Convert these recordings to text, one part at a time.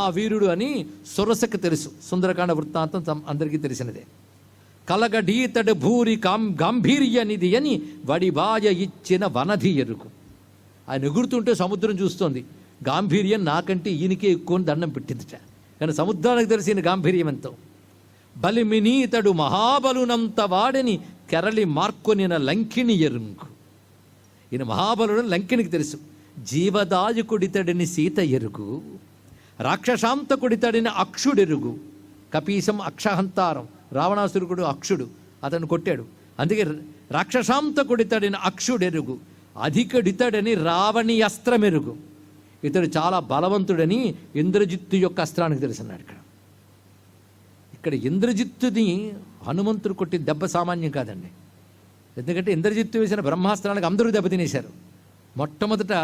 ఆ వీరుడు అని సొరసకు తెలుసు. సుందరకాండ వృత్తాంతం అందరికీ తెలిసినదే. కలగడీతడు భూరి గాంభీర్యనిది అని వడిబాయ ఇచ్చిన వనధి ఎరుకు. ఆయన ఎగురుతుంటే సముద్రం చూస్తోంది. గాంభీర్యం నాకంటే ఈయనకే ఎక్కువ దండం పెట్టిందిట. కానీ సముద్రానికి తెలిసిన గాంభీర్యం ఎంతో. బలిమినీతడు మహాబలునంత వాడిని కెరళి మార్కొనిన లంకిణి ఎరుంకు. ఈయన మహాబలుడు లంకినికి తెలుసు. జీవదాయకుడితడిని సీత ఎరుగు, రాక్షసాంతకుడితడిని అక్షుడెరుగు. కపీశం అక్షహంతారం, రావణాసురుడు అక్షుడు, అతను కొట్టాడు. అందుకే రాక్షసాంతకుడితడిని అక్షుడెరుగు, అధికుడితడని రావణి అస్త్రమెరుగు. ఇతడు చాలా బలవంతుడని ఇంద్రజిత్తు యొక్క అస్త్రానికి తెలుసున్నాడు. ఇక్కడ ఇంద్రజిత్తుని హనుమంతుడు కొట్టి దెబ్బ సామాన్యం కాదండి. ఎందుకంటే ఇంద్రజిత్తు వేసిన బ్రహ్మాస్త్రానికి అందరూ దెబ్బతినేశారు. మొట్టమొదట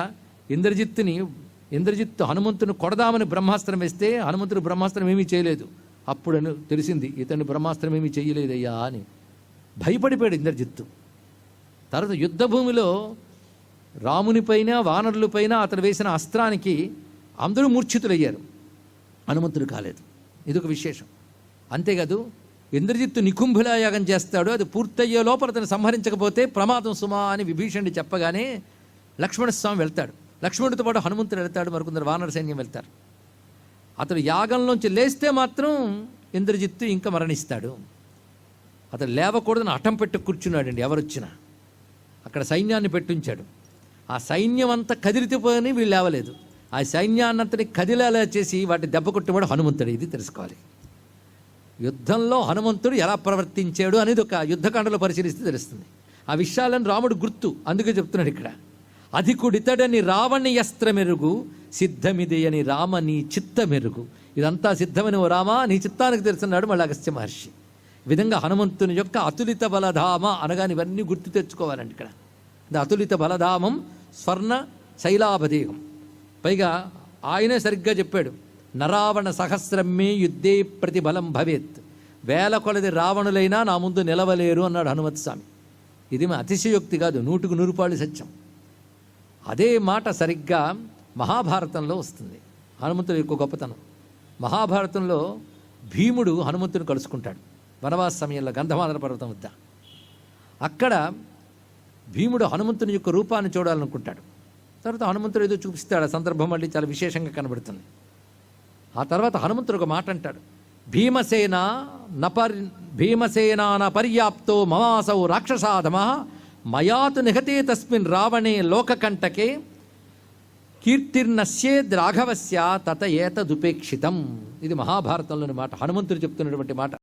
ఇంద్రజిత్తు హనుమంతుని కొడదామని బ్రహ్మాస్త్రం వేస్తే హనుమంతుడు బ్రహ్మాస్త్రం ఏమీ చేయలేదు. అప్పుడు తెలిసింది ఇతని బ్రహ్మాస్త్రం ఏమీ చేయలేదయ్యా అని. భయపడిపోయాడు ఇంద్రజిత్తు. తర్వాత యుద్ధభూమిలో రామునిపైన వానరులపైన అతను వేసిన అస్త్రానికి అందరూ మూర్ఛితులయ్యారు, హనుమంతుడు కాలేదు. ఇదొక విశేషం. అంతేకాదు ఇంద్రజిత్తు నికుంభులా యాగం చేస్తాడు. అది పూర్తయ్యే లోపల అతను సంహరించకపోతే ప్రమాదం సుమా అని విభీషణుడు చెప్పగానే లక్ష్మణస్వామి వెళ్తాడు. లక్ష్మణుడితో పాటు హనుమంతుడు వెళ్తాడు, మరికొందరు వానర సైన్యం వెళ్తారు. అతడు యాగంలోంచి లేస్తే మాత్రం ఇంద్రజిత్తు ఇంకా మరణిస్తాడు. అతడు లేవకూడదని అటం పెట్టి కూర్చున్నాడండి. ఎవరొచ్చినా అక్కడ సైన్యాన్ని పెట్టించాడు. ఆ సైన్యం అంతా కదిలితిపోని వీళ్ళు లేవలేదు. ఆ సైన్యాన్నంతని కదిలేలా చేసి వాటి దెబ్బ కొట్టివాడు హనుమంతుడు. ఇది తెలుసుకోవాలి. యుద్ధంలో హనుమంతుడు ఎలా ప్రవర్తించాడు అనేది ఒక యుద్ధకాండలో పరిశీలిస్తే తెలుస్తుంది. ఆ విషయాలను రాముడు గుర్తు. అందుకే చెప్తున్నాడు ఇక్కడ, అధికుడితడని రావణి అస్త్రమెరుగు, సిద్ధమిది అని రామ నీ చిత్తమెరుగు. ఇదంతా సిద్ధమని ఓ రామ నీ చిత్తానికి తెలుసున్నాడు మళ్ళీ అగస్త్య మహర్షి. ఈ విధంగా హనుమంతుని యొక్క అతులిత బలధామ అనగానే ఇవన్నీ గుర్తు తెచ్చుకోవాలండి. ఇక్కడ అతులిత బలధామం స్వర్ణ శైలాభదేహం. పైగా ఆయనే సరిగ్గా చెప్పాడు, నరావణ సహస్రమే యుద్ధే ప్రతిబలం భవేత్. వేల కొలది రావణులైనా నా ముందు నిలవలేరు అన్నాడు హనుమత్స్వామి. ఇది మా అతిశయోక్తి కాదు, 100% సత్యం. అదే మాట సరిగ్గా మహాభారతంలో వస్తుంది. హనుమంతుడి యొక్క గొప్పతనం. మహాభారతంలో భీముడు హనుమంతుని కలుసుకుంటాడు వనవాస సమయంలో గంధమాదన పర్వతం వద్ద. అక్కడ భీముడు హనుమంతుని యొక్క రూపాన్ని చూడాలనుకుంటాడు. తర్వాత హనుమంతుడు ఏదో చూపిస్తాడు. ఆ సందర్భం మళ్ళీ చాలా విశేషంగా కనబడుతుంది. ఆ తర్వాత హనుమంతుడు ఒక మాట అంటాడు, భీమసేన పర్యాప్తో మమాసౌ రాక్షసాధమ మయాతు నిహతే తస్మిన్ రావణే లోకకంటకే కీర్తిర్నశ్యేద్ రాఘవస్య తత ఏతదుపేక్షితం. ఇది మహాభారతంలోని మాట, హనుమంతుడు చెప్తున్నటువంటి మాట.